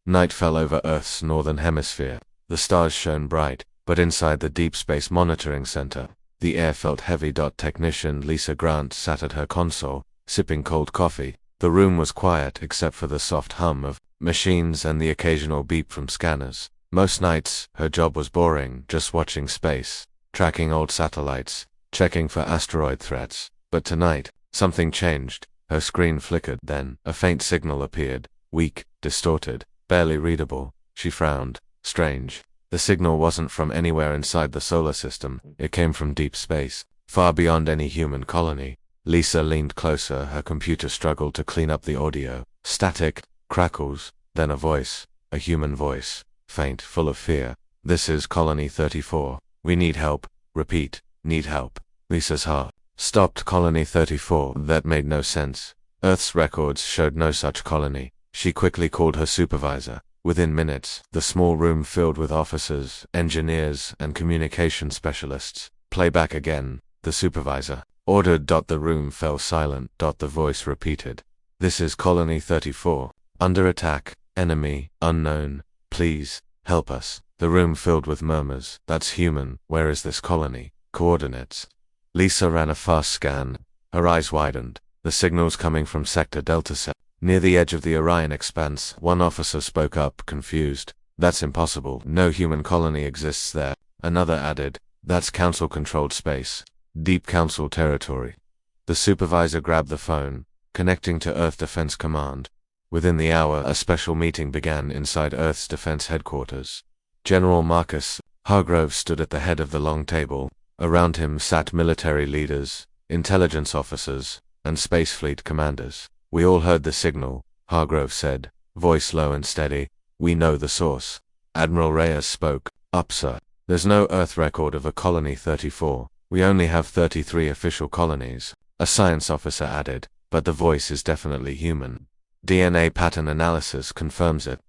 Night fell over Earth's northern hemisphere. The stars shone bright, but inside the Deep Space Monitoring Center, the air felt heavy. Technician Lisa Grant sat at her console, sipping cold coffee. The room was quiet except for the soft hum of machines and the occasional beep from scanners. Most nights, her job was boring, just watching space, tracking old satellites, checking for asteroid threats. But tonight, something changed. Her screen flickered, then a faint signal appeared, weak, distorted, barely readable. She frowned. Strange. The signal wasn't from anywhere inside the solar system. It came from deep space, far beyond any human colony. Lisa leaned closer. Her computer struggled to clean up the audio. Static, crackles, then a voice, a human voice, faint, full of fear. "This is Colony 34. We need help. Repeat, need help." Lisa's heart stopped. Colony 34? That made no sense. Earth's records showed no such colony. She quickly called her supervisor. Within minutes, the small room filled with officers, engineers, and communication specialists. "Playback again," the supervisor ordered. The room fell silent. The voice repeated, "This is Colony 34. Under attack. Enemy, unknown. Please, help us." The room filled with murmurs. "That's human. Where is this colony? Coordinates." Lisa ran a fast scan. Her eyes widened. The signal's coming from Sector Delta 7. Near the edge of the Orion Expanse, one officer spoke up, confused. "That's impossible. No human colony exists there." Another added, "That's Council-controlled space. Deep Council territory." The supervisor grabbed the phone, connecting to Earth Defense Command. Within the hour, a special meeting began inside Earth's defense headquarters. General Marcus Hargrove stood at the head of the long table. Around him sat military leaders, intelligence officers, and Space Fleet commanders. "We all heard the signal," Hargrove said, voice low and steady. "We know the source." Admiral Reyes spoke. "Up, sir. There's no Earth record of a Colony 34. We only have 33 official colonies," a science officer added, "but the voice is definitely human. DNA pattern analysis confirms it."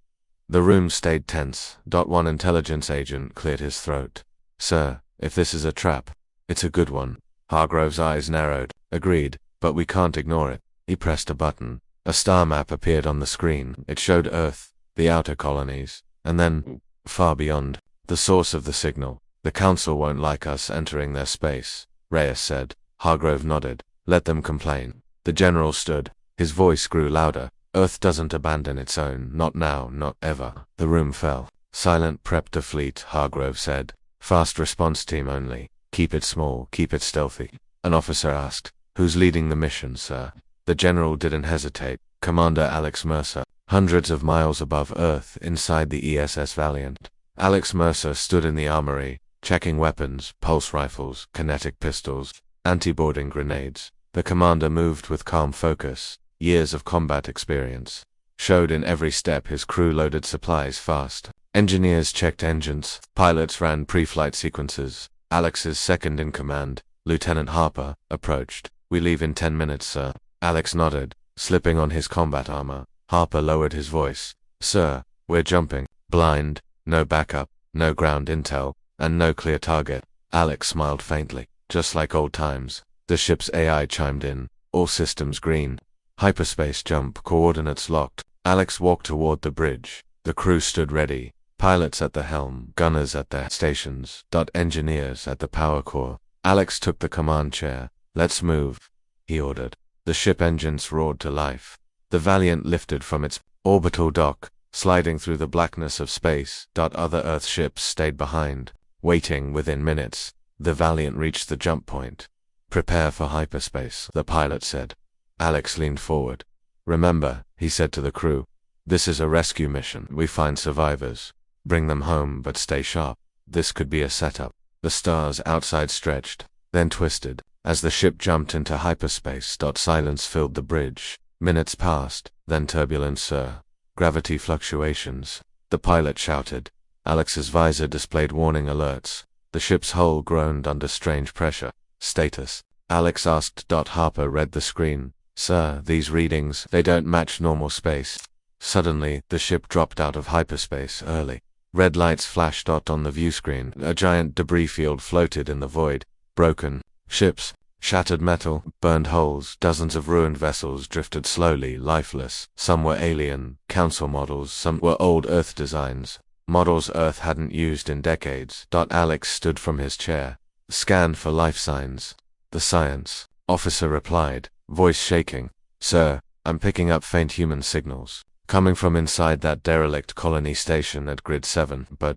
The room stayed tense. One intelligence agent cleared his throat. "Sir, if this is a trap, it's a good one." Hargrove's eyes narrowed. "Agreed, but we can't ignore it." He pressed a button. A star map appeared on the screen. It showed Earth, the outer colonies, and then, far beyond, the source of the signal. "The Council won't like us entering their space," Reyes said. Hargrove nodded. "Let them complain." The general stood. His voice grew louder. "Earth doesn't abandon its own. Not now, not ever." The room fell. "Silent prep to fleet," Hargrove said. "Fast response team only. Keep it small, keep it stealthy." An officer asked, "Who's leading the mission, sir?" The general didn't hesitate. "Commander Alex Mercer." Hundreds of miles above Earth, inside the ESS Valiant, Alex Mercer stood in the armory, checking weapons, pulse rifles, kinetic pistols, anti-boarding grenades. The commander moved with calm focus. Years of combat experience showed in every step. His crew loaded supplies fast. Engineers checked engines. Pilots ran pre-flight sequences. Alex's second-in-command, Lieutenant Harper, approached. "We leave in 10 minutes, sir." Alex nodded, slipping on his combat armor. Harper lowered his voice. "Sir, we're jumping. Blind, no backup, no ground intel, and no clear target." Alex smiled faintly. "Just like old times." The ship's AI chimed in. "All systems green. Hyperspace jump, coordinates locked." Alex walked toward the bridge. The crew stood ready. Pilots at the helm, gunners at their stations, engineers at the power core. Alex took the command chair. "Let's move," he ordered. The ship engines roared to life. The Valiant lifted from its orbital dock, sliding through the blackness of space. Other Earth ships stayed behind, waiting. Within minutes, the Valiant reached the jump point. "Prepare for hyperspace," the pilot said. Alex leaned forward. "Remember," he said to the crew, "this is a rescue mission. We find survivors, bring them home, but stay sharp. This could be a setup." The stars outside stretched, then twisted. As the ship jumped into hyperspace, silence filled the bridge. Minutes passed, then turbulence, sir. "Gravity fluctuations," the pilot shouted. Alex's visor displayed warning alerts. The ship's hull groaned under strange pressure. "Status?" Alex asked. Harper read the screen. "Sir, these readings, they don't match normal space." Suddenly, the ship dropped out of hyperspace early. Red lights flashed on the view screen. A giant debris field floated in the void. "Broken. Ships." Shattered metal, burned holes, dozens of ruined vessels drifted slowly, lifeless. Some were alien, council models, some were old Earth designs. Models Earth hadn't used in decades. Alex stood from his chair, scanned for life signs. The science officer replied, voice shaking. Sir, I'm picking up faint human signals, coming from inside that derelict colony station at Grid 7, but...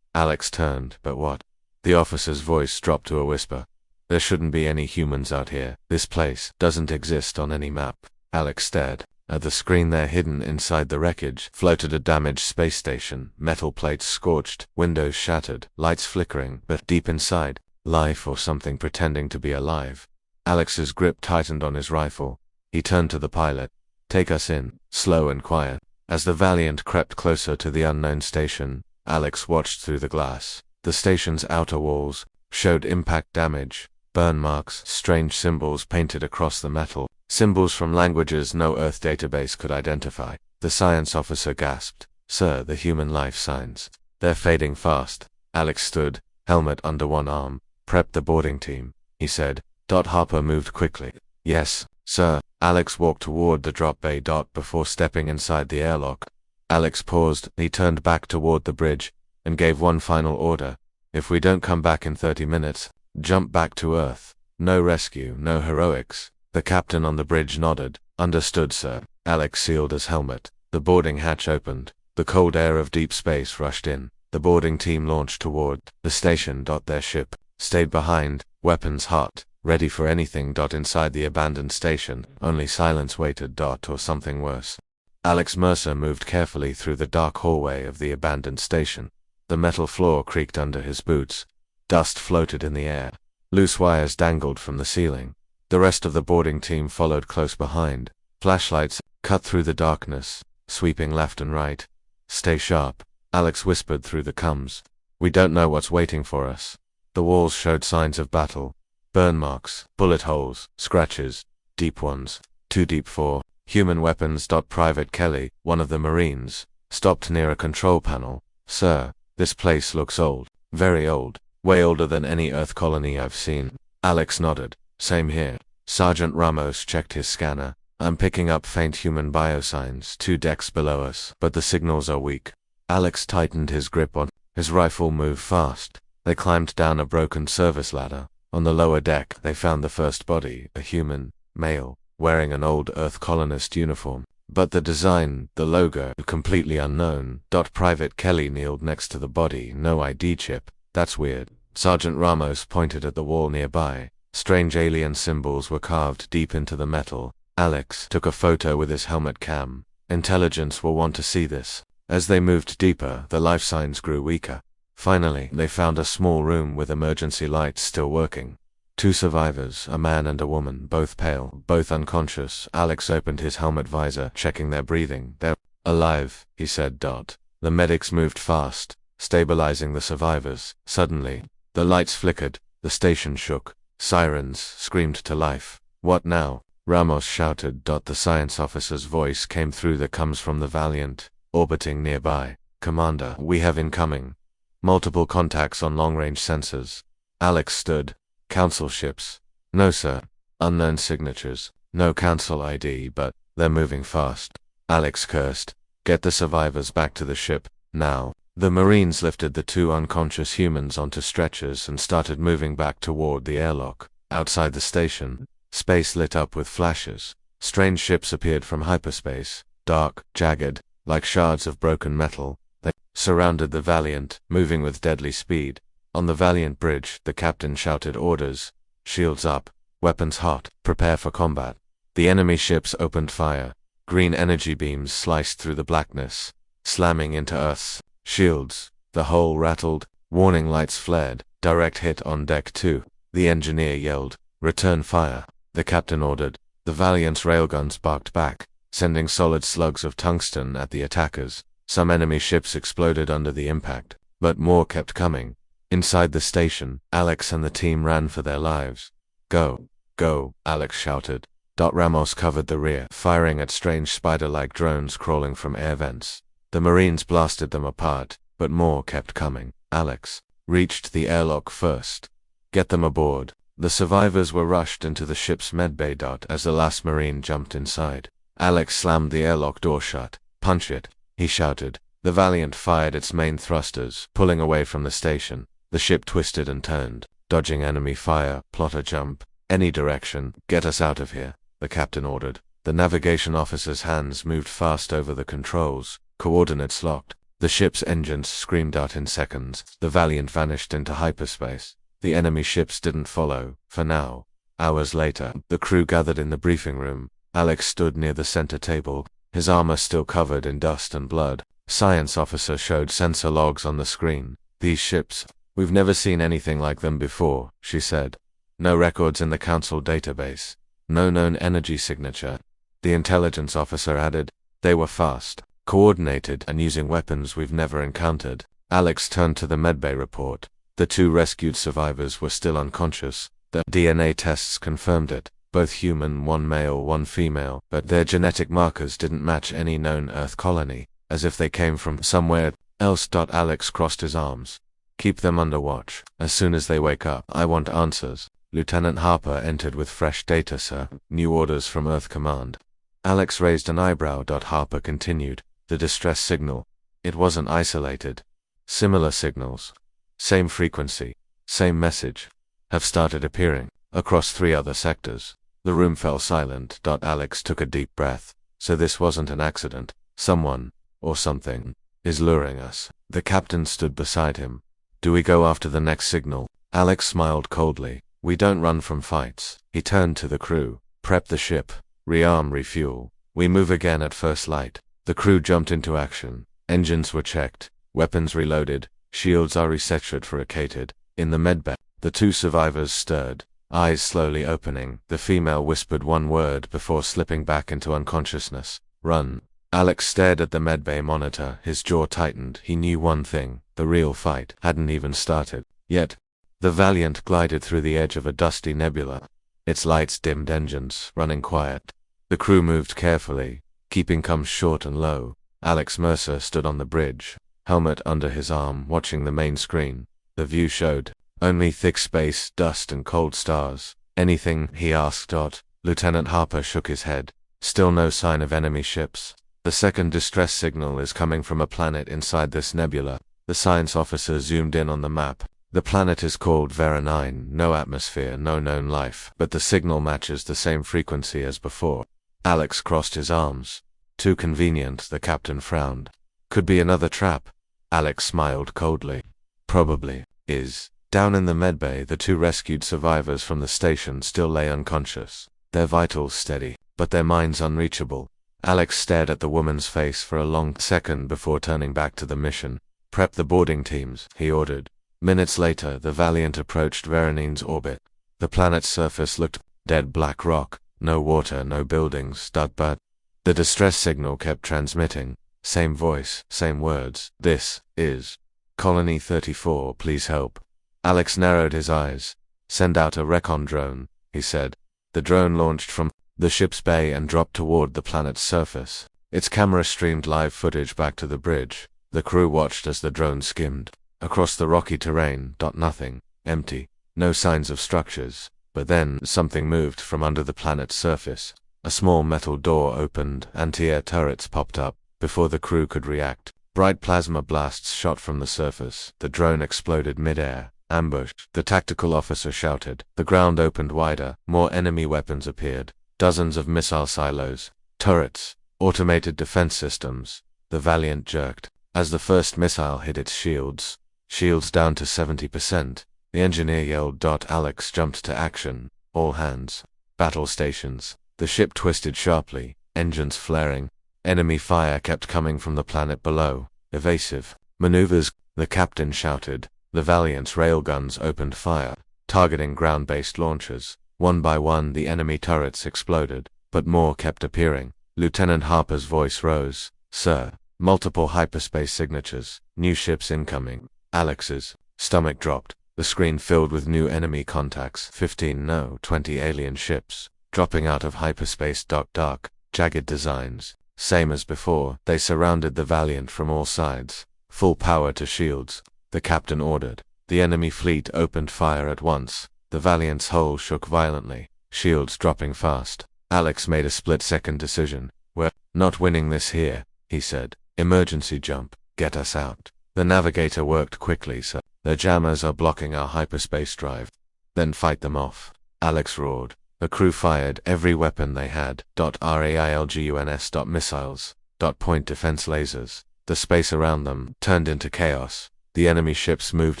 Alex turned, but what? The officer's voice dropped to a whisper. There shouldn't be any humans out here. This place doesn't exist on any map. Alex stared. At the screen there, hidden inside the wreckage, floated a damaged space station, metal plates scorched, windows shattered, lights flickering, but deep inside, life or something pretending to be alive. Alex's grip tightened on his rifle. He turned to the pilot. Take us in, slow and quiet. As the Valiant crept closer to the unknown station, Alex watched through the glass. The station's outer walls showed impact damage, burn marks, strange symbols painted across the metal, symbols from languages no Earth database could identify. The science officer gasped, Sir, the human life signs. They're fading fast. Alex stood, helmet under one arm. Prep the boarding team, he said. Harper moved quickly. Yes, sir. Alex walked toward the drop bay. Before stepping inside the airlock. Alex paused. He turned back toward the bridge and gave one final order. If we don't come back in 30 minutes, jump back to Earth. No rescue, no heroics. The captain on the bridge nodded. Understood, sir. Alex sealed his helmet. The boarding hatch opened. The cold air of deep space rushed in. The boarding team launched toward the station. Their ship stayed behind, weapons hot, ready for anything. Inside the abandoned station, only silence waited. Or something worse. Alex Mercer moved carefully through the dark hallway of the abandoned station. The metal floor creaked under his boots. Dust floated in the air. Loose wires dangled from the ceiling. The rest of the boarding team followed close behind. Flashlights cut through the darkness, sweeping left and right. Stay sharp, Alex whispered through the comms. We don't know what's waiting for us. The walls showed signs of battle. Burn marks, bullet holes, scratches, deep ones, too deep for human weapons. Private Kelly, one of the Marines, stopped near a control panel. Sir, this place looks old, very old, way older than any Earth colony I've seen. Alex nodded. Same here. Sergeant Ramos checked his scanner. I'm picking up faint human biosigns 2 decks below us, but the signals are weak. Alex tightened his grip on his rifle. Moved fast. They climbed down a broken service ladder. On the lower deck, they found the first body, a human, male, wearing an old Earth colonist uniform. But the design, the logo, completely unknown. Private Kelly kneeled next to the body. No ID chip. That's weird. Sergeant Ramos pointed at the wall nearby. Strange alien symbols were carved deep into the metal. Alex took a photo with his helmet cam. Intelligence will want to see this. As they moved deeper, the life signs grew weaker. Finally, they found a small room with emergency lights still working. 2 survivors, a man and a woman, both pale, both unconscious. Alex opened his helmet visor, checking their breathing. They're alive, he said. The medics moved fast, stabilizing the survivors. Suddenly, the lights flickered, the station shook. Sirens screamed to life. What now? Ramos shouted. The science officer's voice came through the comms from the Valiant, orbiting nearby. Commander, we have incoming. Multiple contacts on long-range sensors. Alex stood. Council ships. No, sir. Unknown signatures. No council ID, but they're moving fast. Alex cursed. Get the survivors back to the ship, now. The Marines lifted the 2 unconscious humans onto stretchers and started moving back toward the airlock. Outside the station, space lit up with flashes. Strange ships appeared from hyperspace, dark, jagged, like shards of broken metal. They surrounded the Valiant, moving with deadly speed. On the Valiant bridge, the captain shouted orders. Shields up, weapons hot, prepare for combat. The enemy ships opened fire. Green energy beams sliced through the blackness, slamming into Earth's shields. The hull rattled, warning lights flared. Direct hit on deck 2. The engineer yelled, return fire. The captain ordered. The Valiant's railguns barked back, sending solid slugs of tungsten at the attackers. Some enemy ships exploded under the impact, but more kept coming. Inside the station, Alex and the team ran for their lives. Go, go, Alex shouted. Ramos covered the rear, firing at strange spider-like drones crawling from air vents. The Marines blasted them apart, but more kept coming. Alex reached the airlock first. Get them aboard. The survivors were rushed into the ship's medbay. As the last Marine jumped inside, Alex slammed the airlock door shut. "Punch it," he shouted. The Valiant fired its main thrusters, pulling away from the station. The ship twisted and turned, dodging enemy fire. "Plotter jump. Any direction. Get us out of here," the captain ordered. The navigation officer's hands moved fast over the controls, coordinates locked. The ship's engines screamed out in seconds. The Valiant vanished into hyperspace. The enemy ships didn't follow, for now. Hours later, the crew gathered in the briefing room. Alex stood near the center table, his armor still covered in dust and blood. Science officer showed sensor logs on the screen. "These ships, we've never seen anything like them before," she said. "No records in the council database. No known energy signature." The intelligence officer added, "They were fast, coordinated, and using weapons we've never encountered." Alex turned to the medbay report. The 2 rescued survivors were still unconscious. The DNA tests confirmed it. Both human, 1 male, 1 female, but their genetic markers didn't match any known Earth colony, as if they came from somewhere else. Alex crossed his arms. "Keep them under watch. As soon as they wake up, I want answers." Lieutenant Harper entered with fresh data, "Sir. New orders from Earth Command." Alex raised an eyebrow. Harper continued. "The distress signal. It wasn't isolated. Similar signals, same frequency, same message, have started appearing across 3 other sectors." The room fell silent. Alex took a deep breath. So this wasn't an accident. Someone, or something, is luring us. The captain stood beside him. "Do we go after the next signal?" Alex smiled coldly. "We don't run from fights." He turned to the crew. "Prep the ship. Rearm, refuel. We move again at first light." The crew jumped into action. Engines were checked, weapons reloaded, shields are resetted. In the medbay, the 2 survivors stirred, eyes slowly opening. The female whispered 1 word before slipping back into unconsciousness. "Run." Alex stared at the medbay monitor, his jaw tightened. He knew one thing: the real fight hadn't even started yet. The Valiant glided through the edge of a dusty nebula, its lights dimmed, engines running quiet. The crew moved carefully, keeping comms short and low. Alex Mercer stood on the bridge, helmet under his arm, watching the main screen. The view showed only thick space, dust, and cold stars. "Anything?" he asked. Lieutenant Harper shook his head. "Still no sign of enemy ships. The second distress signal is coming from a planet inside this nebula." The science officer zoomed in on the map. "The planet is called Vera 9, no atmosphere, no known life, but the signal matches the same frequency as before." Alex crossed his arms. "Too convenient," the captain frowned. "Could be another trap." Alex smiled coldly. "Probably is." Down in the medbay, the 2 rescued survivors from the station still lay unconscious, their vitals steady, but their minds unreachable. Alex stared at the woman's face for a long second before turning back to the mission. "Prep the boarding teams," he ordered. Minutes later, the Valiant approached Veronine's orbit. The planet's surface looked dead black rock, no water, no buildings. But the distress signal kept transmitting. Same voice, same words. "This is Colony 34, please help." Alex narrowed his eyes. "Send out a recon drone," he said. The drone launched from the ship's bay and dropped toward the planet's surface. Its camera streamed live footage back to the bridge. The crew watched as the drone skimmed across the rocky terrain. Nothing. Empty. No signs of structures. But then, something moved from under the planet's surface. A small metal door opened, anti-air turrets popped up. Before the crew could react, bright plasma blasts shot from the surface. The drone exploded mid-air. "Ambushed," the tactical officer shouted. The ground opened wider. More enemy weapons appeared. Dozens of missile silos, turrets, automated defense systems. The Valiant jerked as the first missile hit its shields. Shields down to 70%. The engineer yelled. Alex jumped to action. "All hands. Battle stations." The ship twisted sharply, engines flaring. Enemy fire kept coming from the planet below. "Evasive maneuvers," the captain shouted. The Valiant's railguns opened fire, targeting ground-based launchers. One by one, the enemy turrets exploded, but more kept appearing. Lieutenant Harper's voice rose. "Sir, multiple hyperspace signatures. New ships incoming." Alex's stomach dropped. The screen filled with new enemy contacts. 15, no, 20 alien ships, dropping out of hyperspace. Dark, jagged designs. Same as before, they surrounded the Valiant from all sides. "Full power to shields," the captain ordered. The enemy fleet opened fire at once. The Valiant's hull shook violently, shields dropping fast. Alex made a split-second decision. "We're not winning this here," he said. "Emergency jump. Get us out." The navigator worked quickly, "Sir. Their jammers are blocking our hyperspace drive." "Then fight them off," Alex roared. The crew fired every weapon they had. RAILGUNS. Missiles. Point defense lasers. The space around them turned into chaos. The enemy ships moved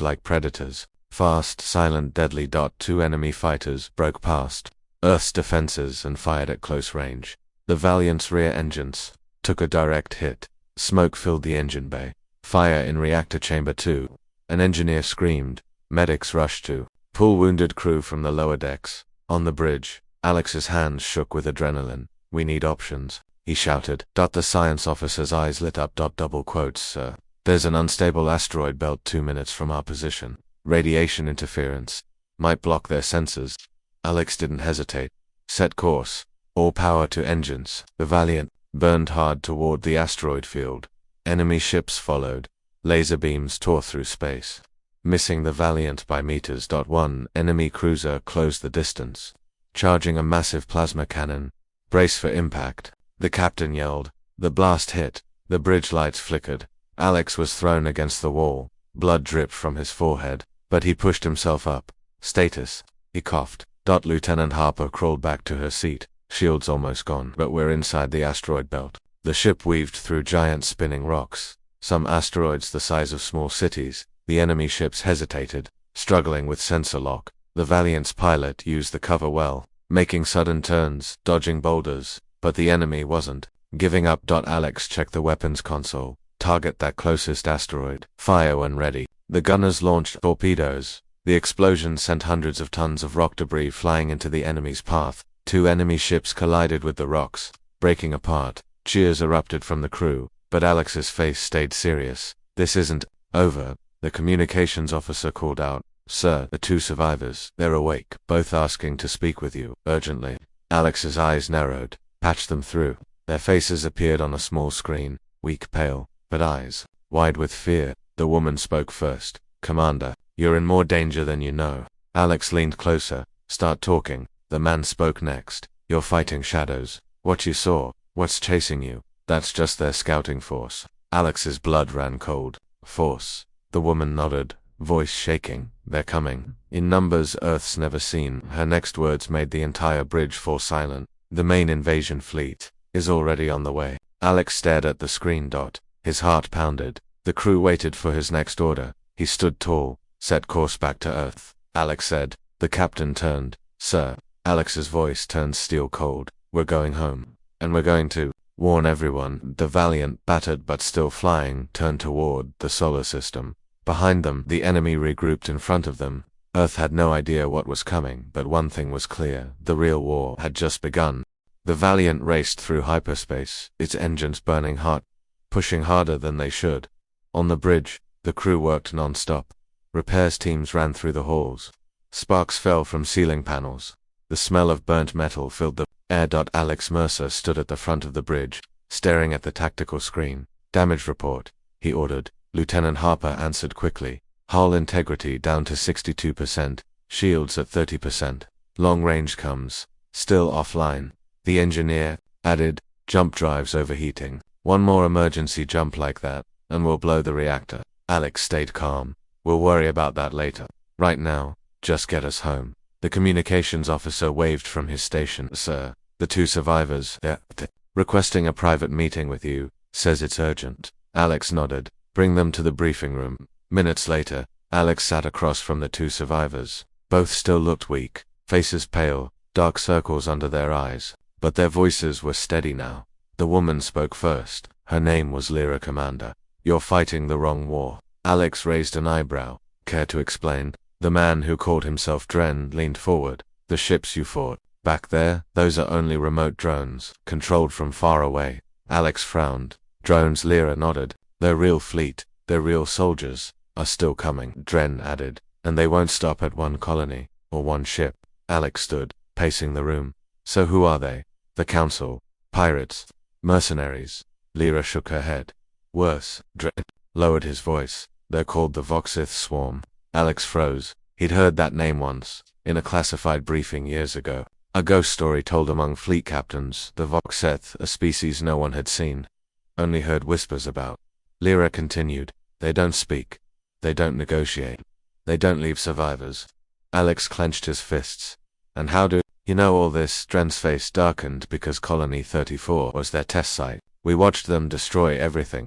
like predators. Fast, silent, deadly. 2 enemy fighters broke past Earth's defenses and fired at close range. The Valiant's rear engines took a direct hit. Smoke filled the engine bay. Fire in reactor chamber 2. An engineer screamed. Medics rushed to pull wounded crew from the lower decks. On the bridge, Alex's hands shook with adrenaline. "We need options," he shouted. The science officer's eyes lit up. Double quotes, "Sir. There's an unstable asteroid belt 2 minutes from our position. Radiation interference. Might block their sensors." Alex didn't hesitate. "Set course. All power to engines." The Valiant burned hard toward the asteroid field. Enemy ships followed. Laser beams tore through space, missing the Valiant by meters. One enemy cruiser closed the distance, charging a massive plasma cannon. "Brace for impact," the captain yelled. The blast hit. The bridge lights flickered. Alex was thrown against the wall. Blood dripped from his forehead, but he pushed himself up. "Status," he coughed. Lieutenant Harper crawled back to her seat. "Shields almost gone, but we're inside the asteroid belt." The ship weaved through giant spinning rocks, some asteroids the size of small cities. The enemy ships hesitated, struggling with sensor lock. The Valiant's pilot used the cover well, making sudden turns, dodging boulders, but the enemy wasn't giving up. Alex checked the weapons console. "Target that closest asteroid. Fire when ready." The gunners launched torpedoes. The explosion sent hundreds of tons of rock debris flying into the enemy's path. 2 enemy ships collided with the rocks, breaking apart. Cheers erupted from the crew, but Alex's face stayed serious. "This isn't over," the communications officer called out. "Sir, the 2 survivors, they're awake, both asking to speak with you, urgently." Alex's eyes narrowed. "Patch them through." Their faces appeared on a small screen, weak, pale, but eyes wide with fear. The woman spoke first. "Commander, you're in more danger than you know." Alex leaned closer. "Start talking." The man spoke next. "You're fighting shadows. What you saw, what's chasing you, that's just their scouting force." Alex's blood ran cold. "Force?" The woman nodded, voice shaking. "They're coming. In numbers Earth's never seen." Her next words made the entire bridge fall silent. "The main invasion fleet is already on the way." Alex stared at the screen. His heart pounded. The crew waited for his next order. He stood tall. "Set course back to Earth," Alex said. The captain turned. "Sir." Alex's voice turned steel cold. "We're going home. And we're going to warn everyone." The Valiant, battered but still flying, turned toward the solar system. Behind them, the enemy regrouped in front of them. Earth had no idea what was coming, but one thing was clear. The real war had just begun. The Valiant raced through hyperspace, its engines burning hot, pushing harder than they should. On the bridge, the crew worked non-stop. Repairs teams ran through the halls. Sparks fell from ceiling panels. The smell of burnt metal filled the air. Alex Mercer stood at the front of the bridge, staring at the tactical screen. "Damage report," he ordered. Lieutenant Harper answered quickly. "Hull integrity down to 62%, shields at 30%. Long range comes, still offline." The engineer added, "Jump drives overheating. One more emergency jump like that, and we'll blow the reactor." Alex stayed calm. "We'll worry about that later. Right now, just get us home." The communications officer waved from his station. "Sir, the 2 survivors, they're requesting a private meeting with you. Says it's urgent." Alex nodded. "Bring them to the briefing room." Minutes later, Alex sat across from the 2 survivors. Both still looked weak, faces pale, dark circles under their eyes, but their voices were steady now. The woman spoke first. Her name was Lyra. "Commander, you're fighting the wrong war." Alex raised an eyebrow. "Care to explain?" The man who called himself Dren leaned forward. "The ships you fought back there, those are only remote drones, controlled from far away." Alex frowned. "Drones?" Lyra nodded. "Their real fleet, their real soldiers, are still coming," Dren added. "And they won't stop at one colony, or one ship." Alex stood, pacing the room. "So who are they? The Council? Pirates? Mercenaries?" Lyra shook her head. "Worse," Dren lowered his voice. "They're called the Voxith Swarm." Alex froze. He'd heard that name once. in a classified briefing years ago. A ghost story told among fleet captains, the Voxeth, a species no one had seen, only heard whispers about. Lyra continued, they don't speak. They don't negotiate. They don't leave survivors. Alex clenched his fists. And how do you know all this? Dren's face darkened because Colony 34 was their test site. We watched them destroy everything.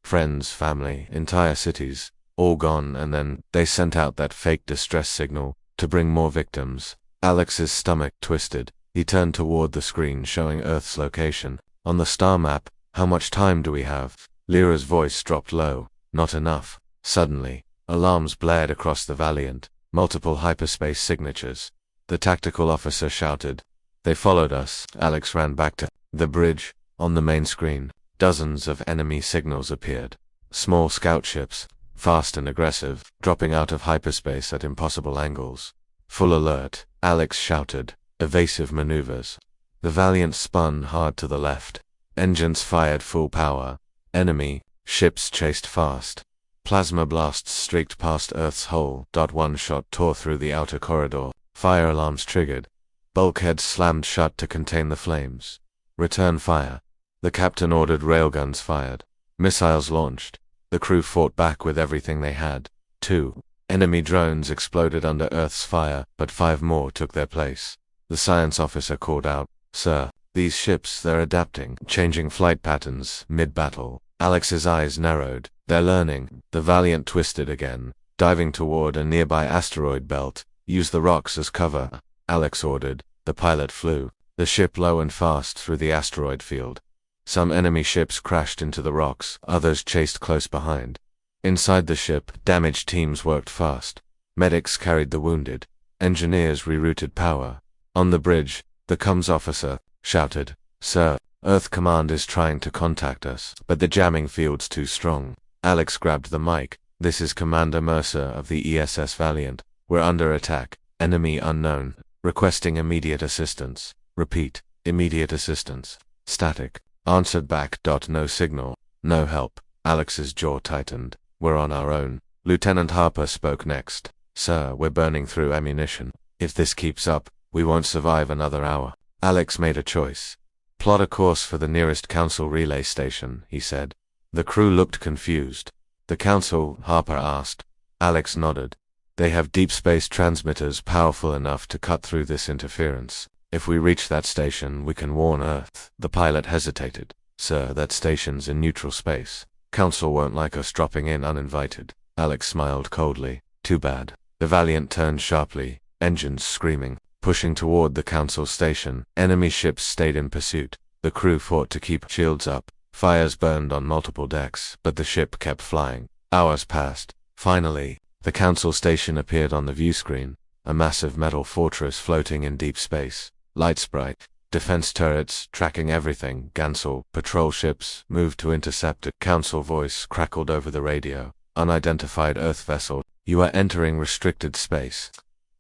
Friends, family, entire cities, all gone, and then they sent out that fake distress signal to bring more victims. Alex's stomach twisted. He turned toward the screen showing Earth's location. On the star map, how much time do we have? Lyra's voice dropped low. Not enough. Suddenly, alarms blared across the Valiant. Multiple hyperspace signatures. The tactical officer shouted. They followed us. Alex ran back to the bridge. On the main screen, dozens of enemy signals appeared. Small scout ships, fast and aggressive, dropping out of hyperspace at impossible angles. Full alert, Alex shouted. Evasive maneuvers. The Valiant spun hard to the left. Engines fired full power. Enemy ships chased fast. Plasma blasts streaked past Earth's hull. One shot tore through the outer corridor. Fire alarms triggered. Bulkheads slammed shut to contain the flames. Return fire. The captain ordered railguns fired. Missiles launched. The crew fought back with everything they had. 2 enemy drones exploded under Earth's fire, but 5 more took their place. The science officer called out, Sir, these ships, they're adapting, changing flight patterns, mid-battle. Alex's eyes narrowed. They're learning. The Valiant twisted again, diving toward a nearby asteroid belt. Use the rocks as cover, Alex ordered. The pilot flew the ship low and fast through the asteroid field. Some enemy ships crashed into the rocks, others chased close behind. Inside the ship, damaged teams worked fast. Medics carried the wounded. Engineers rerouted power. On the bridge, the comms officer shouted, Sir, Earth Command is trying to contact us, but the jamming field's too strong. Alex grabbed the mic. This is Commander Mercer of the ESS Valiant. We're under attack. Enemy unknown. Requesting immediate assistance. Repeat, immediate assistance. Static. Answered back. No signal. No help. Alex's jaw tightened. We're on our own. Lieutenant Harper spoke next. Sir, we're burning through ammunition. If this keeps up, we won't survive another hour. Alex made a choice. Plot a course for the nearest council relay station, he said. The crew looked confused. The council? Harper asked. Alex nodded. They have deep space transmitters powerful enough to cut through this interference. If we reach that station, we can warn Earth. The pilot hesitated. Sir, that station's in neutral space. Council won't like us dropping in uninvited. Alex smiled coldly. Too bad. The Valiant turned sharply, engines screaming, pushing toward the council station. Enemy ships stayed in pursuit. The crew fought to keep shields up. Fires burned on multiple decks, but the ship kept flying. Hours passed. Finally, the council station appeared on the view screen, a massive metal fortress floating in deep space. Lights bright, defense turrets tracking everything. Gansel, patrol ships, moved to intercept it. Council voice crackled over the radio. Unidentified Earth vessel, you are entering restricted space.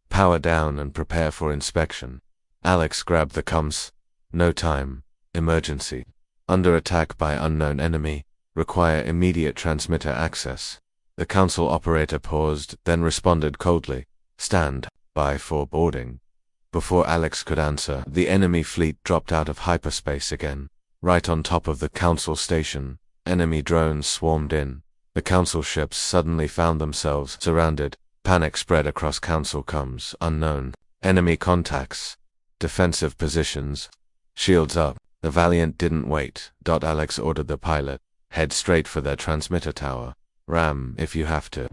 Power down and prepare for inspection. Alex grabbed the comms. No time. Emergency. Under attack by unknown enemy. Require immediate transmitter access. The council operator paused, then responded coldly. Stand by for boarding. Before Alex could answer, the enemy fleet dropped out of hyperspace again. Right on top of the council station, enemy drones swarmed in. The council ships suddenly found themselves surrounded. Panic spread across council comms. Unknown. Enemy contacts. Defensive positions. Shields up. The Valiant didn't wait. Alex ordered the pilot. Head straight for their transmitter tower. Ram, if you have to.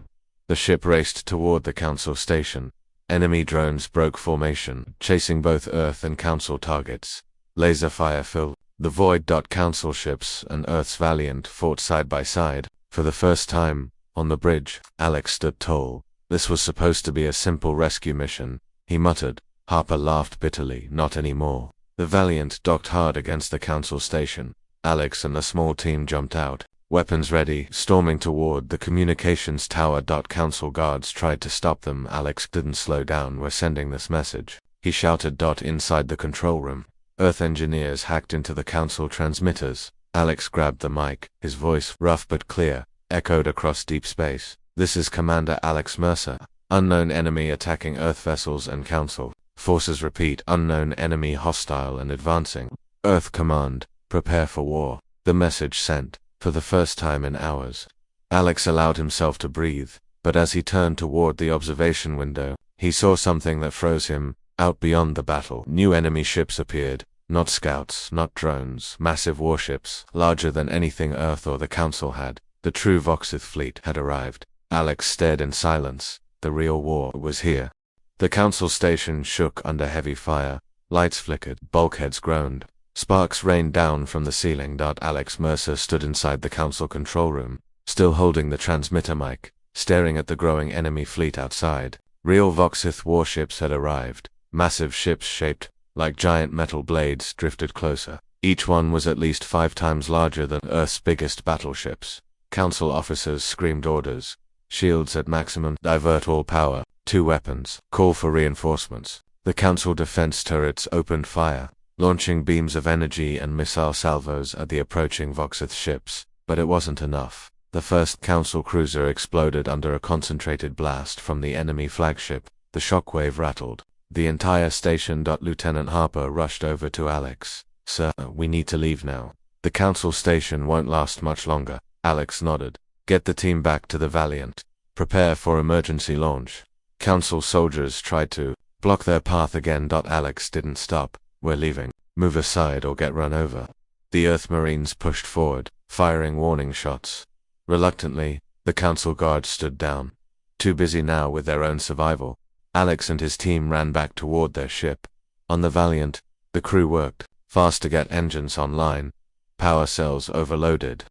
The ship raced toward the council station. Enemy drones broke formation, chasing both Earth and council targets. Laser fire filled the void. Council ships and Earth's Valiant fought side by side. For the first time, on the bridge, Alex stood tall. This was supposed to be a simple rescue mission, he muttered. Harper laughed bitterly. Not anymore. The Valiant docked hard against the council station. Alex and a small team jumped out, weapons ready, storming toward the communications tower. Council guards tried to stop them. Alex didn't slow down. We're sending this message, he shouted. Inside the control room, Earth engineers hacked into the council transmitters. Alex grabbed the mic. His voice, rough but clear, echoed across deep space. This is Commander Alex Mercer. Unknown enemy attacking Earth vessels and Council. Forces repeat, unknown enemy hostile and advancing. Earth command, prepare for war. The message sent. For the first time in hours, Alex allowed himself to breathe, but as he turned toward the observation window, he saw something that froze him. Out beyond the battle, new enemy ships appeared. Not scouts, not drones, massive warships, larger than anything Earth or the Council had. The true Voxith fleet had arrived. Alex stared in silence. The real war was here. The Council station shook under heavy fire. Lights flickered, bulkheads groaned. Sparks rained down from the ceiling. Alex Mercer stood inside the Council control room, still holding the transmitter mic, staring at the growing enemy fleet outside. Real Voxith warships had arrived. Massive ships shaped like giant metal blades drifted closer. Each one was at least 5 times larger than Earth's biggest battleships. Council officers screamed orders. Shields at maximum, divert all power, 2 weapons, call for reinforcements. The Council defense turrets opened fire, launching beams of energy and missile salvos at the approaching Voxith ships. But it wasn't enough. The first Council cruiser exploded under a concentrated blast from the enemy flagship. The shockwave rattled the entire station. Lieutenant Harper rushed over to Alex. Sir, we need to leave now. The Council station won't last much longer. Alex nodded. Get the team back to the Valiant. Prepare for emergency launch. Council soldiers tried to block their path again. Alex didn't stop. We're leaving. Move aside or get run over. The Earth Marines pushed forward, firing warning shots. Reluctantly, the Council guards stood down. Too busy now with their own survival, Alex and his team ran back toward their ship. On the Valiant, the crew worked fast to get engines online. Power cells overloaded.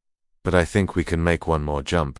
But I think we can make one more jump.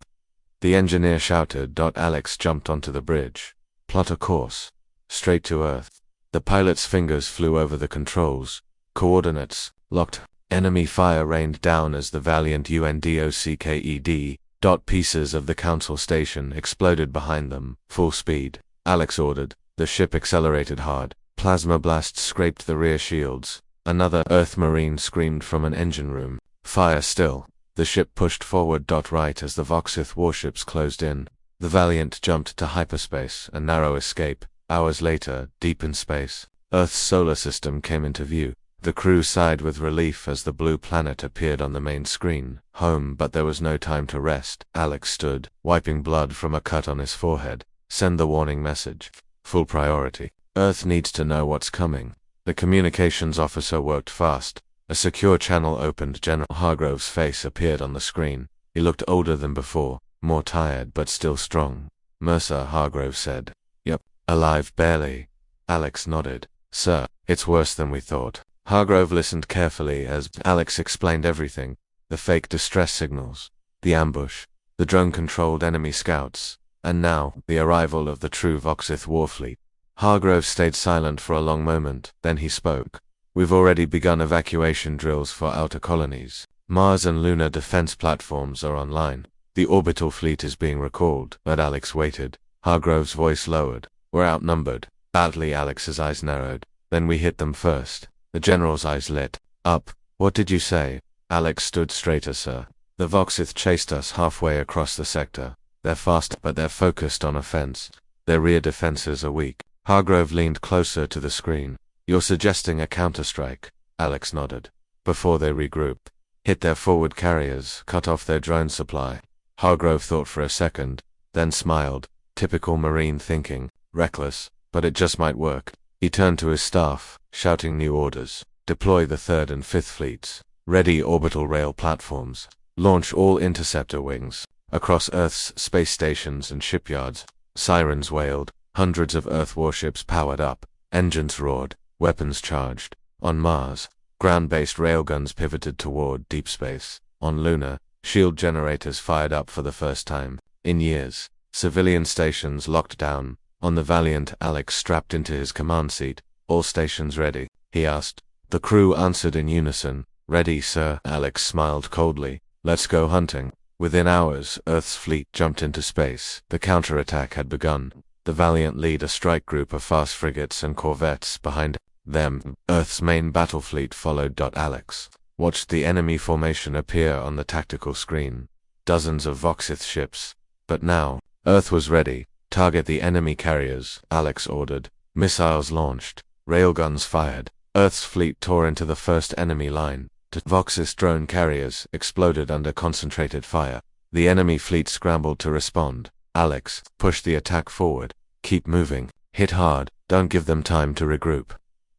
The engineer shouted. Alex jumped onto the bridge. Plot a course. Straight to Earth. The pilot's fingers flew over the controls. Coordinates locked. Enemy fire rained down as the Valiant UNDOCKED. Pieces of the Council station exploded behind them. Full speed. Alex ordered. The ship accelerated hard. Plasma blasts scraped the rear shields. Another Earth Marine screamed from an engine room. Fire still. The ship pushed forward. Right as the Voxith warships closed in, the Valiant jumped to hyperspace, a narrow escape. Hours later, deep in space, Earth's solar system came into view. The crew sighed with relief as the blue planet appeared on the main screen. Home, but there was no time to rest. Alex stood, wiping blood from a cut on his forehead. Send the warning message. Full priority. Earth needs to know what's coming. The communications officer worked fast. A secure channel opened. General Hargrove's face appeared on the screen. He looked older than before, more tired but still strong. Mercer, Hargrove said. Yep, alive barely. Alex nodded. Sir, it's worse than we thought. Hargrove listened carefully as Alex explained everything. The fake distress signals, the ambush, the drone-controlled enemy scouts, and now, the arrival of the true Voxith warfleet. Hargrove stayed silent for a long moment, then he spoke. We've already begun evacuation drills for outer colonies. Mars and lunar defense platforms are online. The orbital fleet is being recalled. But Alex waited. Hargrove's voice lowered. We're outnumbered. Badly. Alex's eyes narrowed. Then we hit them first. The general's eyes lit up. What did you say? Alex stood straighter, sir. The Voxith chased us halfway across the sector. They're fast, but they're focused on offense. Their rear defenses are weak. Hargrove leaned closer to the screen. You're suggesting a counterstrike? Alex nodded. Before they regroup. Hit their forward carriers, cut off their drone supply. Hargrove thought for a second, then smiled. Typical Marine thinking. Reckless, but it just might work. He turned to his staff, shouting new orders. Deploy the 3rd and 5th fleets. Ready orbital rail platforms. Launch all interceptor wings. Across Earth's space stations and shipyards. Sirens wailed. Hundreds of Earth warships powered up. Engines roared. Weapons charged. On Mars, ground-based railguns pivoted toward deep space. On Luna, shield generators fired up for the first time in years. Civilian stations locked down. On the Valiant, Alex strapped into his command seat. All stations ready? He asked. The crew answered in unison. Ready, sir. Alex smiled coldly. Let's go hunting. Within hours, Earth's fleet jumped into space. The counterattack had begun. The Valiant led a strike group of fast frigates and corvettes. Behind them, Earth's main battle fleet followed. Alex watched the enemy formation appear on the tactical screen. Dozens of Voxith ships. But now, Earth was ready. Target the enemy carriers, Alex ordered. Missiles launched. Railguns fired. Earth's fleet tore into the first enemy line. Voxis drone carriers exploded under concentrated fire. The enemy fleet scrambled to respond. Alex, push the attack forward. Keep moving. Hit hard. Don't give them time to regroup.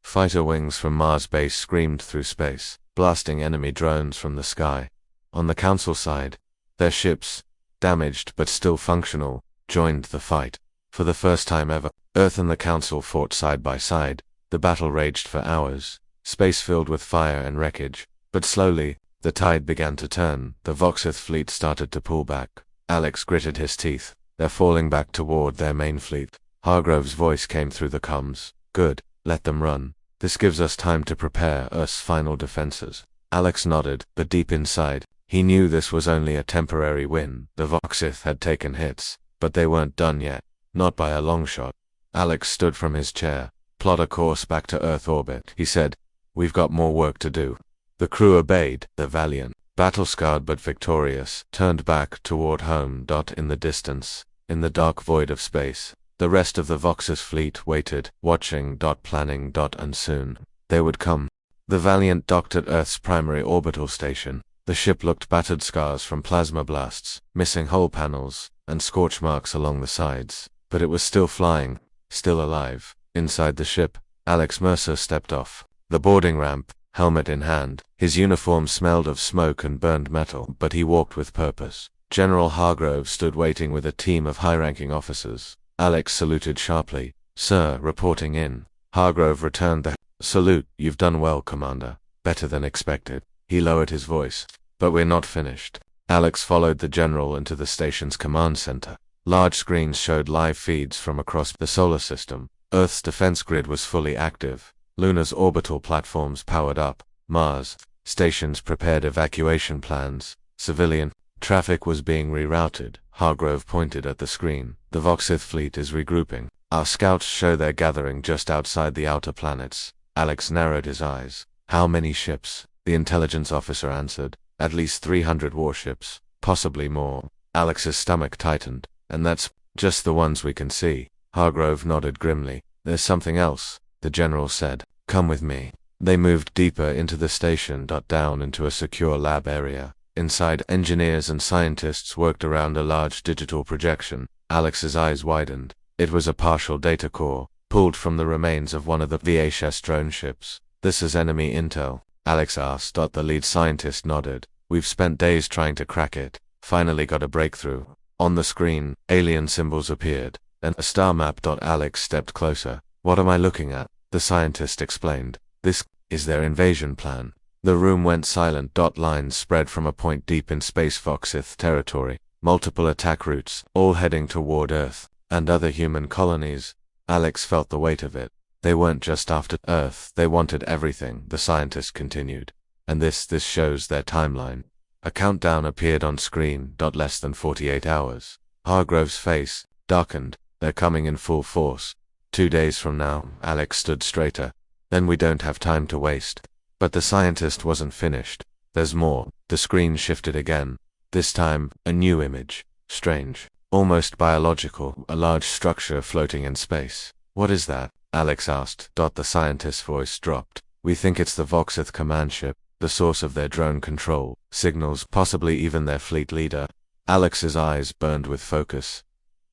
Fighter wings from Mars base screamed through space, blasting enemy drones from the sky. On the Council side, their ships, damaged but still functional, joined the fight. For the first time ever, Earth and the Council fought side by side. The battle raged for hours, space filled with fire and wreckage. But slowly, the tide began to turn. The Voxith fleet started to pull back. Alex gritted his teeth. They're falling back toward their main fleet. Hargrove's voice came through the comms. Good, let them run. This gives us time to prepare Earth's final defenses. Alex nodded, but deep inside, he knew this was only a temporary win. The Voxith had taken hits, but they weren't done yet. Not by a long shot. Alex stood from his chair. Plot a course back to Earth orbit, he said. We've got more work to do. The crew obeyed. The Valiant, battle-scarred but victorious, turned back toward home. In the distance, in the dark void of space, the rest of the Voxus fleet waited, watching. Planning. And soon, they would come. The Valiant docked at Earth's primary orbital station. The ship looked battered, scars from plasma blasts, missing hull panels, and scorch marks along the sides. But it was still flying, still alive. Inside the ship, Alex Mercer stepped off the boarding ramp, helmet in hand. His uniform smelled of smoke and burned metal, but he walked with purpose. General Hargrove stood waiting with a team of high-ranking officers. Alex saluted sharply. Sir, reporting in. Hargrove returned the salute. You've done well, Commander. Better than expected. He lowered his voice. But we're not finished. Alex followed the general into the station's command center. Large screens showed live feeds from across the solar system. Earth's defense grid was fully active. Lunar's orbital platforms powered up. Mars stations prepared evacuation plans. Civilian traffic was being rerouted. Hargrove pointed at the screen. The Voxith fleet is regrouping. Our scouts show they're gathering just outside the outer planets. Alex narrowed his eyes. How many ships? The intelligence officer answered. At least 300 warships. Possibly more. Alex's stomach tightened. And that's just the ones we can see. Hargrove nodded grimly. There's something else, the general said. Come with me. They moved deeper into the station. Down into a secure lab area. Inside, engineers and scientists worked around a large digital projection. Alex's eyes widened. It was a partial data core, pulled from the remains of one of the VHS drone ships. This is enemy intel, Alex asked. The lead scientist nodded. We've spent days trying to crack it. Finally got a breakthrough. On the screen, alien symbols appeared, and a star map. Alex stepped closer. What am I looking at? The scientist explained. This is their invasion plan. The room went silent. Lines spread from a point deep in space Voxith territory. Multiple attack routes, all heading toward Earth, and other human colonies. Alex felt the weight of it. They weren't just after Earth, they wanted everything, the scientist continued. And this shows their timeline. A countdown appeared on screen. Less than 48 hours. Hargrove's face darkened. They're coming in full force. 2 days from now. Alex stood straighter. Then we don't have time to waste. But the scientist wasn't finished. There's more. The screen shifted again. This time, a new image. Strange. Almost biological. A large structure floating in space. What is that? Alex asked. The scientist's voice dropped. We think it's the Voxith command ship. The source of their drone control, signals, possibly even their fleet leader. Alex's eyes burned with focus.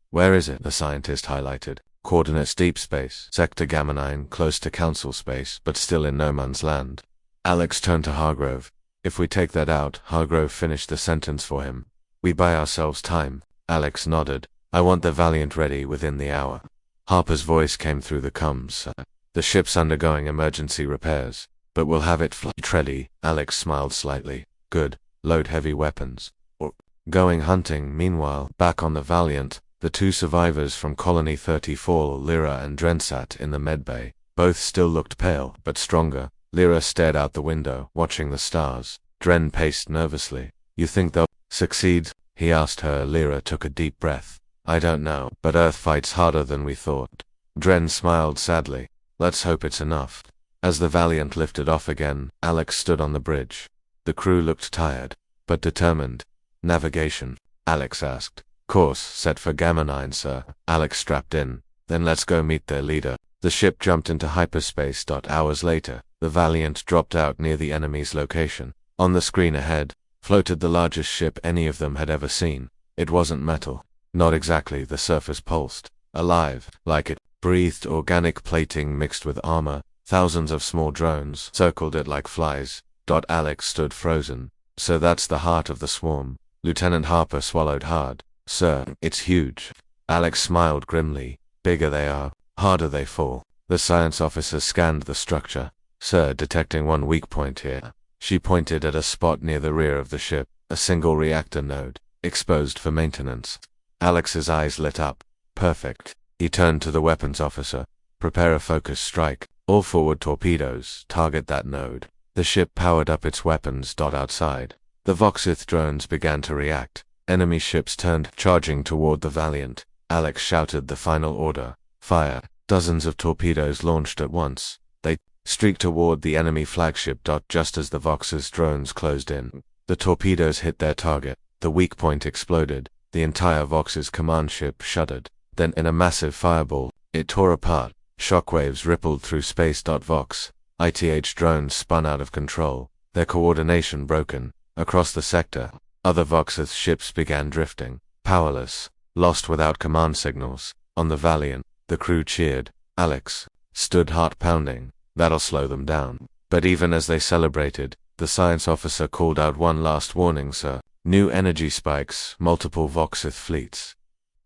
Where is it? The scientist highlighted. Coordinates deep space, sector Gamma 9, close to Council space, but still in no man's land. Alex turned to Hargrove. If we take that out, Hargrove finished the sentence for him. We buy ourselves time. Alex nodded. I want the Valiant ready within the hour. Harper's voice came through the comms. The ship's undergoing emergency repairs. But we'll have it flight ready. Alex smiled slightly. Good. Load heavy weapons. Or going hunting. Meanwhile, back on the Valiant, the two survivors from Colony 34, Lyra and Dren, sat in the medbay. Both still looked pale, but stronger. Lyra stared out the window, watching the stars. Dren paced nervously. You think they'll succeed? He asked her. Lyra took a deep breath. I don't know, but Earth fights harder than we thought. Dren smiled sadly. Let's hope it's enough. As the Valiant lifted off again, Alex stood on the bridge. The crew looked tired, but determined. Navigation? Alex asked. Course set for Gamma 9, sir. Alex strapped in. Then let's go meet their leader. The ship jumped into hyperspace. Hours later, the Valiant dropped out near the enemy's location. On the screen ahead, floated the largest ship any of them had ever seen. It wasn't metal. Not exactly. The surface pulsed. Alive, like it breathed organic plating mixed with armor. Thousands of small drones circled it like flies. Alex stood frozen. So that's the heart of the swarm. Lieutenant Harper swallowed hard. Sir, it's huge. Alex smiled grimly. Bigger they are, harder they fall. The science officer scanned the structure. Sir, detecting one weak point here. She pointed at a spot near the rear of the ship, a single reactor node, exposed for maintenance. Alex's eyes lit up. Perfect. He turned to the weapons officer. Prepare a focus strike. All forward torpedoes, target that node. The ship powered up its weapons. Outside, the Voxith drones began to react. Enemy ships turned, charging toward the Valiant. Alex shouted the final order. Fire. Dozens of torpedoes launched at once. They streaked toward the enemy flagship. Just as the Vox's drones closed in, the torpedoes hit their target. The weak point exploded. The entire Vox's command ship shuddered. Then in a massive fireball, it tore apart. Shockwaves rippled through space. Vox ITH drones spun out of control, their coordination broken. Across the sector, other Voxith ships began drifting, powerless, lost without command signals. On the Valiant, the crew cheered. Alex stood heart pounding. That'll slow them down. But even as they celebrated, the science officer called out one last warning, sir. New energy spikes, multiple Voxith fleets.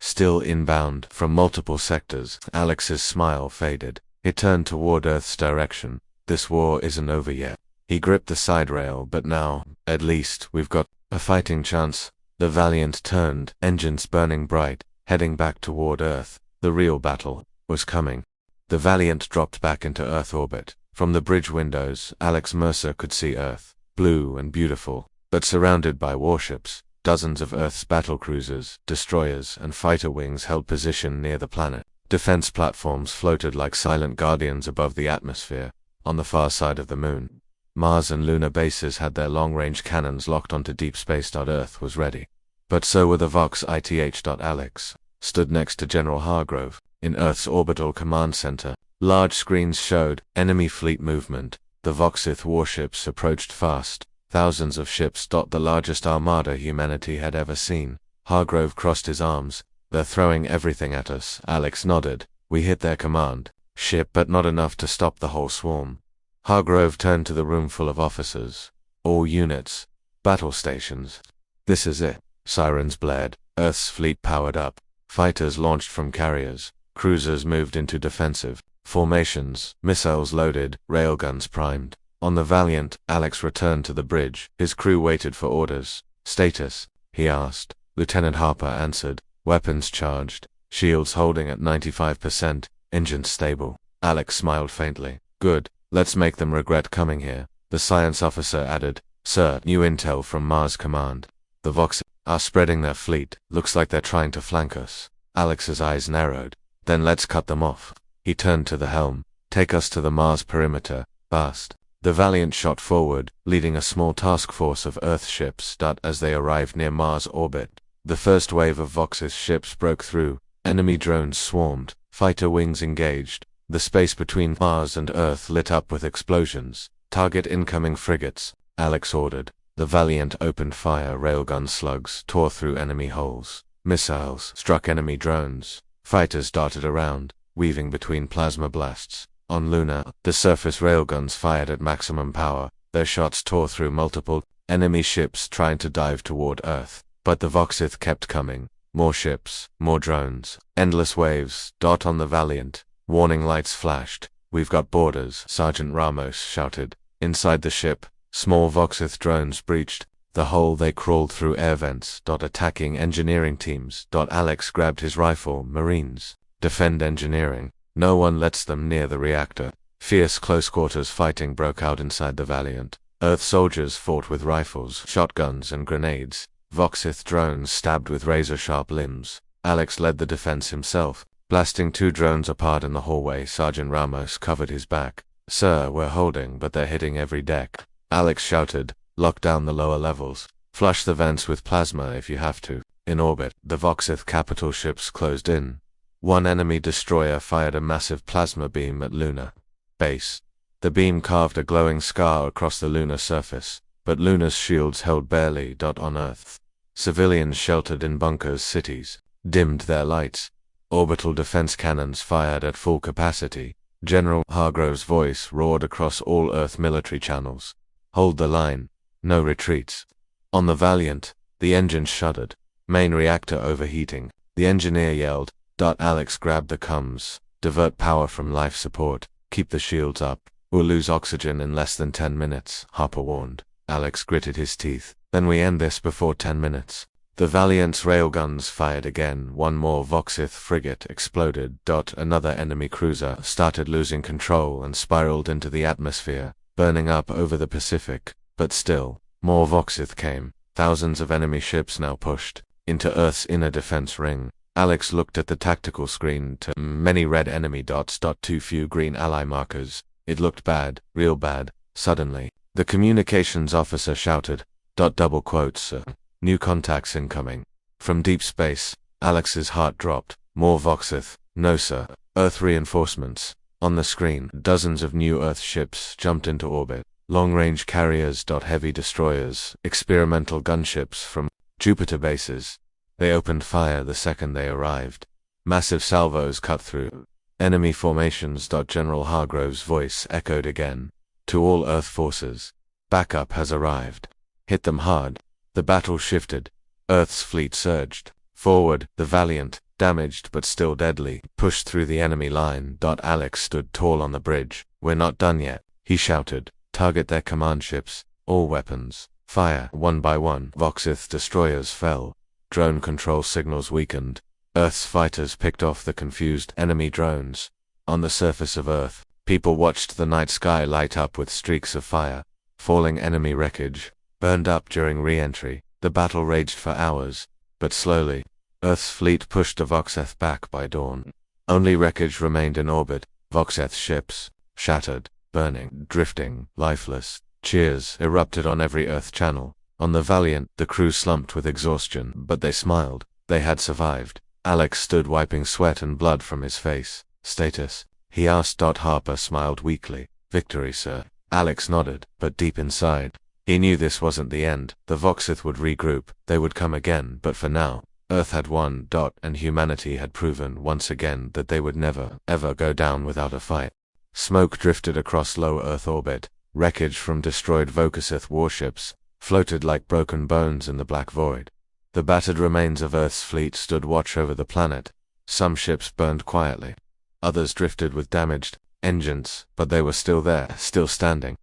Still inbound from multiple sectors. Alex's smile faded. He turned toward Earth's direction. This war isn't over yet. He gripped the side rail, but now, at least, we've got a fighting chance. The Valiant turned, engines burning bright, heading back toward Earth. The real battle was coming. The Valiant dropped back into Earth orbit. From the bridge windows, Alex Mercer could see Earth, blue and beautiful, but surrounded by warships. Dozens of Earth's battlecruisers, destroyers, and fighter wings held position near the planet. Defense platforms floated like silent guardians above the atmosphere. On the far side of the moon, Mars and lunar bases had their long-range cannons locked onto deep space. Earth was ready. But so were the Vox ITH. Alex stood next to General Hargrove. In Earth's orbital command center, large screens showed enemy fleet movement. The Voxith warships approached fast. Thousands of ships. The largest armada humanity had ever seen. Hargrove crossed his arms. They're throwing everything at us. Alex nodded. We hit their command ship, but not enough to stop the whole swarm. Hargrove turned to the room full of officers. All units. Battle stations. This is it. Sirens blared. Earth's fleet powered up. Fighters launched from carriers. Cruisers moved into defensive formations. Missiles loaded. Railguns primed. On the Valiant, Alex returned to the bridge. His crew waited for orders. Status? He asked. Lieutenant Harper answered. Weapons charged. Shields holding at 95%. Engines stable. Alex smiled faintly. Good. Let's make them regret coming here. The science officer added. Sir, new intel from Mars Command. The Vox are spreading their fleet. Looks like they're trying to flank us. Alex's eyes narrowed. Then let's cut them off. He turned to the helm. Take us to the Mars perimeter. Fast. The Valiant shot forward, leading a small task force of Earth ships. As they arrived near Mars orbit, the first wave of Vox's ships broke through. Enemy drones swarmed. Fighter wings engaged. The space between Mars and Earth lit up with explosions. Target incoming frigates, Alex ordered. The Valiant opened fire. Railgun slugs tore through enemy hulls. Missiles struck enemy drones. Fighters darted around, weaving between plasma blasts. On Luna, the surface railguns fired at maximum power. Their shots tore through multiple enemy ships trying to dive toward Earth. But the Voxith kept coming. More ships, more drones, endless waves. On the Valiant, warning lights flashed. We've got boarders, Sergeant Ramos shouted. Inside the ship, small Voxith drones breached the hull. They crawled through air vents. Attacking engineering teams. Alex grabbed his rifle. Marines, defend engineering. No one lets them near the reactor. Fierce close-quarters fighting broke out inside the Valiant. Earth soldiers fought with rifles, shotguns, and grenades. Voxith drones stabbed with razor-sharp limbs. Alex led the defense himself, blasting 2 drones apart in the hallway. Sergeant Ramos covered his back. Sir, we're holding, but they're hitting every deck. Alex shouted, lock down the lower levels. Flush the vents with plasma if you have to. In orbit, the Voxith capital ships closed in. One enemy destroyer fired a massive plasma beam at lunar base. The beam carved a glowing scar across the lunar surface, but Lunar's shields held barely. On Earth, civilians sheltered in bunkers, cities dimmed their lights. Orbital defense cannons fired at full capacity. General Hargrove's voice roared across all Earth military channels. Hold the line. No retreats. On the Valiant, the engines shuddered. Main reactor overheating. The engineer yelled. Alex grabbed the comms. Divert power from life support. Keep the shields up. We'll lose oxygen in less than 10 minutes, Harper warned. Alex gritted his teeth. Then we end this before 10 minutes. The Valiant's railguns fired again. One more Voxith frigate exploded. Another enemy cruiser started losing control and spiraled into the atmosphere, burning up over the Pacific. But still, more Voxith came. Thousands of enemy ships now pushed into Earth's inner defense ring. Alex looked at the tactical screen. Many red enemy dots. Too few green ally markers. It looked bad, real bad. Suddenly, the communications officer shouted. Double quotes. New contacts incoming. From deep space. Alex's heart dropped. More Voxith. No sir. Earth reinforcements. On the screen, dozens of new Earth ships jumped into orbit. Long-range carriers. Heavy destroyers. Experimental gunships from Jupiter bases. They opened fire the second they arrived. Massive salvos cut through enemy formations. General Hargrove's voice echoed again. To all Earth forces. Backup has arrived. Hit them hard. The battle shifted. Earth's fleet surged forward. The Valiant, damaged but still deadly, pushed through the enemy line. Alex stood tall on the bridge. We're not done yet, he shouted. Target their command ships. All weapons. Fire. One by one, Voxith destroyers fell. Drone control signals weakened. Earth's fighters picked off the confused enemy drones. On the surface of Earth, people watched the night sky light up with streaks of fire. Falling enemy wreckage. Burned up during re-entry. The battle raged for hours. But slowly, Earth's fleet pushed the Voxith back by dawn. Only wreckage remained in orbit. Voxith ships, shattered, burning, drifting, lifeless. Cheers erupted on every Earth channel. On the Valiant, the crew slumped with exhaustion, but they smiled. They had survived. Alex stood wiping sweat and blood from his face. Status? He asked. Harper smiled weakly. Victory, sir. Alex nodded, but deep inside, he knew this wasn't the end. The Voxith would regroup. They would come again, but for now, Earth had won. And humanity had proven once again that they would never, ever go down without a fight. Smoke drifted across low Earth orbit. Wreckage from destroyed Voxith warships floated like broken bones in the black void. The battered remains of Earth's fleet stood watch over the planet. Some ships burned quietly. Others drifted with damaged engines, but they were still there, still standing.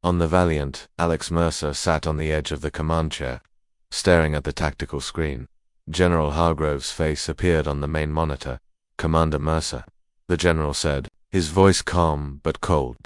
On the Valiant, Alex Mercer sat on the edge of the command chair, staring at the tactical screen. General Hargrove's face appeared on the main monitor. Commander Mercer, the general said, his voice calm but cold.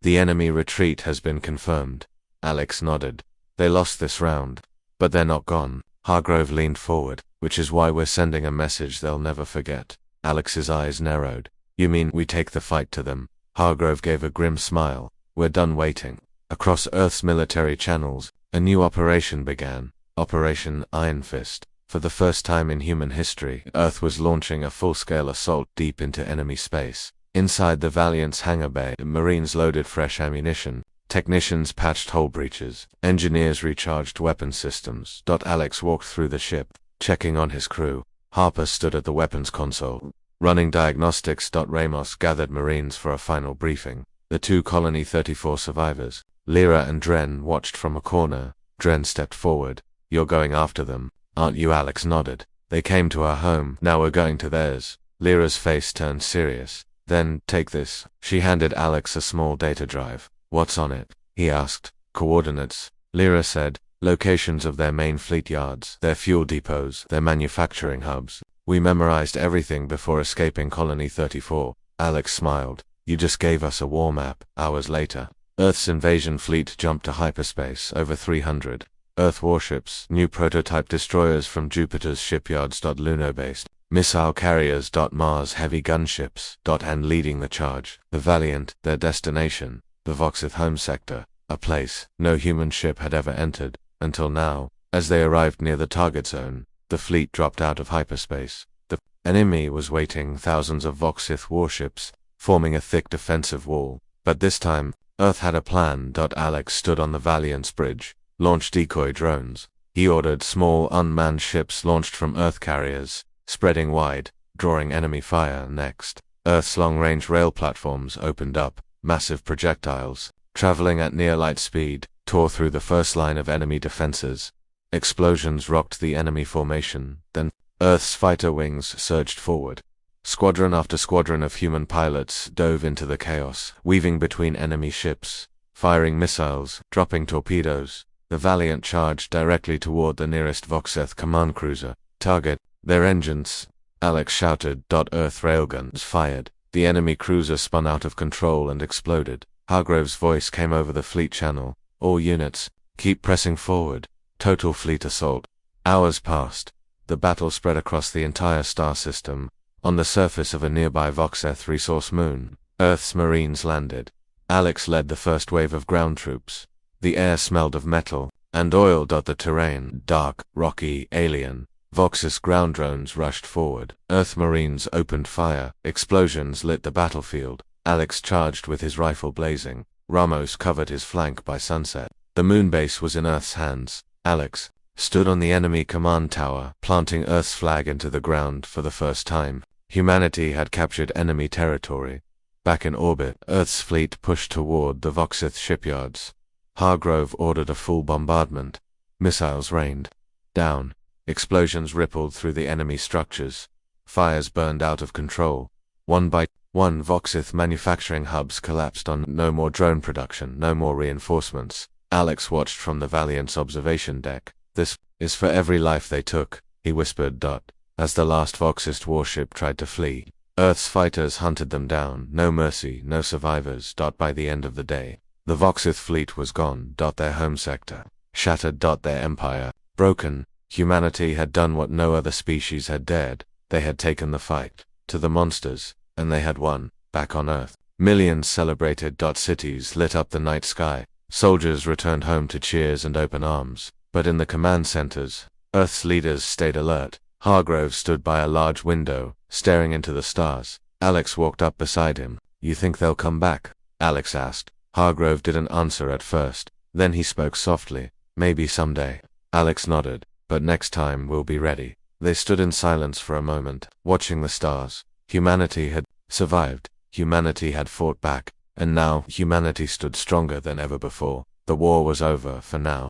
The enemy retreat has been confirmed. Alex nodded. They lost this round, but they're not gone. Hargrove leaned forward. Which is why we're sending a message they'll never forget. Alex's eyes narrowed. You mean we take the fight to them? Hargrove gave a grim smile. We're done waiting. Across Earth's military channels, a new operation began. Operation Iron Fist. For the first time in human history, Earth was launching a full-scale assault deep into enemy space. Inside the Valiant's hangar bay, Marines loaded fresh ammunition. Technicians patched hull breaches. Engineers recharged weapon systems. Alex walked through the ship, checking on his crew. Harper stood at the weapons console, running diagnostics. Ramos gathered Marines for a final briefing. The two Colony 34 survivors, Lyra and Dren, watched from a corner. Dren stepped forward. You're going after them, aren't you? Alex nodded. They came to our home, now we're going to theirs. Lyra's face turned serious. Then, take this. She handed Alex a small data drive. What's on it? He asked. Coordinates. Lyra said. Locations of their main fleet yards, their fuel depots, their manufacturing hubs. We memorized everything before escaping Colony 34. Alex smiled. You just gave us a war map. Hours later, Earth's invasion fleet jumped to hyperspace, over 300. Earth warships, new prototype destroyers from Jupiter's shipyards. Luno-based missile carriers. Mars heavy gunships. And leading the charge, the Valiant, their destination, the Voxith home sector, a place no human ship had ever entered, until now. As they arrived near the target zone, the fleet dropped out of hyperspace. The enemy was waiting, thousands of Voxith warships, forming a thick defensive wall. But this time, Earth had a plan. Alex stood on the Valiant's bridge, launched decoy drones. He ordered small unmanned ships launched from Earth carriers, spreading wide, drawing enemy fire. Next, Earth's long-range rail platforms opened up. Massive projectiles, traveling at near light speed, tore through the first line of enemy defenses. Explosions rocked the enemy formation. Then, Earth's fighter wings surged forward. Squadron after squadron of human pilots dove into the chaos, weaving between enemy ships, firing missiles, dropping torpedoes. The Valiant charged directly toward the nearest Voxeth command cruiser. Target their engines, Alex shouted. Earth railguns fired. The enemy cruiser spun out of control and exploded. Hargrove's voice came over the fleet channel. All units, keep pressing forward. Total fleet assault. Hours passed. The battle spread across the entire star system. On the surface of a nearby Voxeth resource moon, Earth's Marines landed. Alex led the first wave of ground troops. The air smelled of metal and oil. The terrain, dark, rocky, alien. Vox's ground drones rushed forward. Earth Marines opened fire. Explosions lit the battlefield. Alex charged with his rifle blazing. Ramos covered his flank by sunset. The moonbase was in Earth's hands. Alex stood on the enemy command tower, planting Earth's flag into the ground for the first time. Humanity had captured enemy territory. Back in orbit, Earth's fleet pushed toward the Voxith shipyards. Hargrove ordered a full bombardment. Missiles rained down. Explosions rippled through the enemy structures. Fires burned out of control. One by one, Voxith manufacturing hubs collapsed. On no more drone production, no more reinforcements. Alex watched from the Valiant's observation deck. This is for every life they took, he whispered. As the last Voxist warship tried to flee, Earth's fighters hunted them down. No mercy, no survivors. By the end of the day, the Voxith fleet was gone. Their home sector shattered. Their empire broken. Humanity had done what no other species had dared. They had taken the fight to the monsters, and they had won. Back on Earth, millions celebrated. Cities lit up the night sky. Soldiers returned home to cheers and open arms. But in the command centers, Earth's leaders stayed alert. Hargrove stood by a large window, staring into the stars. Alex walked up beside him. You think they'll come back? Alex asked. Hargrove didn't answer at first. Then he spoke softly. Maybe someday. Alex nodded. But next time we'll be ready. They stood in silence for a moment, watching the stars. Humanity had survived. Humanity had fought back. And now humanity stood stronger than ever before. The war was over for now.